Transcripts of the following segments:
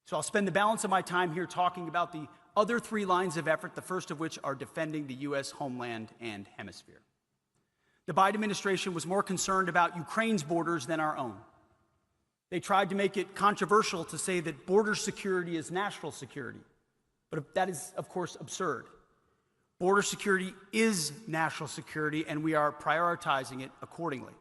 So I'll spend the balance of my time here talking about the other three lines of effort, the first of which are defending the U.S. homeland and hemisphere. The Biden administration was more concerned about Ukraine's borders than our own. They tried to make it controversial to say that border security is national security. But that is, of course, absurd. Border security is national security, and we are prioritizing it accordingly.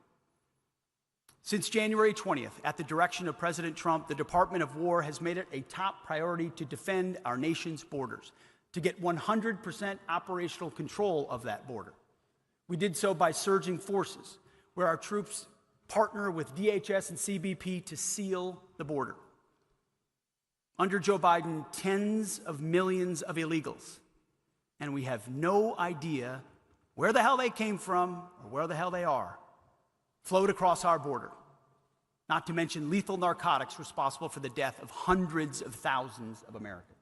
Since January 20th, at the direction of President Trump, the Department of War has made it a top priority to defend our nation's borders, to get 100% operational control of that border. We did so by surging forces, where our troops partner with DHS and CBP to seal the border. Under Joe Biden, tens of millions of illegals, and we have no idea where the hell they came from or where the hell they are, flowed across our border, not to mention lethal narcotics responsible for the death of hundreds of thousands of Americans.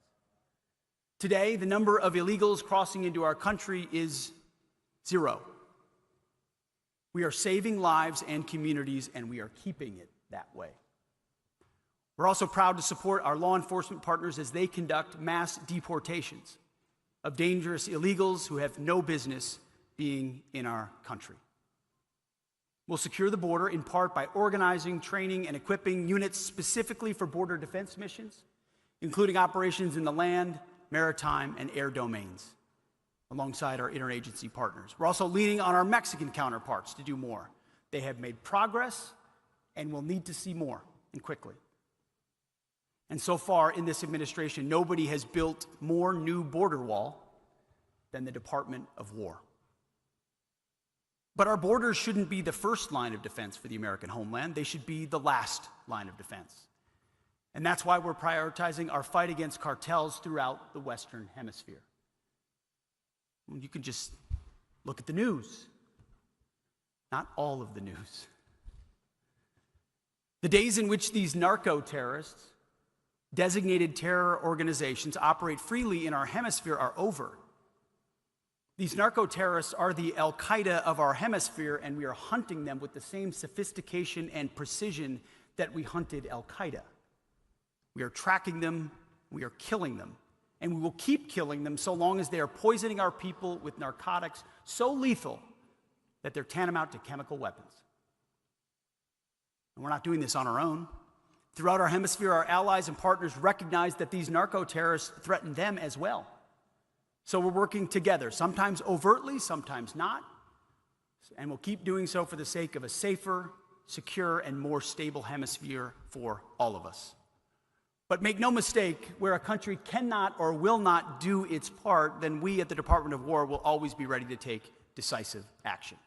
Today, the number of illegals crossing into our country is 0. We are saving lives and communities, and we are keeping it that way. We're also proud to support our law enforcement partners as they conduct mass deportations of dangerous illegals who have no business being in our country. We'll secure the border in part by organizing, training, and equipping units specifically for border defense missions, including operations in the land, maritime, and air domains, alongside our interagency partners. We're also leaning on our Mexican counterparts to do more. They have made progress and will need to see more, and quickly. And so far in this administration, nobody has built more new border wall than the Department of War. But our borders shouldn't be the first line of defense for the American homeland. They should be the last line of defense. And that's why we're prioritizing our fight against cartels throughout the Western Hemisphere. You can just look at the news. Not all of the news. The days in which these narco-terrorists, designated terror organizations, operate freely in our hemisphere are over. These narco-terrorists are the al-Qaeda of our hemisphere, and we are hunting them with the same sophistication and precision that we hunted al-Qaeda. We are tracking them, we are killing them, and we will keep killing them so long as they are poisoning our people with narcotics so lethal that they're tantamount to chemical weapons. And we're not doing this on our own. Throughout our hemisphere, our allies and partners recognize that these narco-terrorists threaten them as well. So we're working together, sometimes overtly, sometimes not, and we'll keep doing so for the sake of a safer, secure, and more stable hemisphere for all of us. But make no mistake, where a country cannot or will not do its part, then we at the Department of War will always be ready to take decisive action.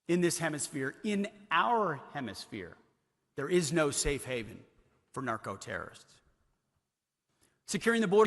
In this hemisphere, in our hemisphere, there is no safe haven for narco-terrorists. Securing the border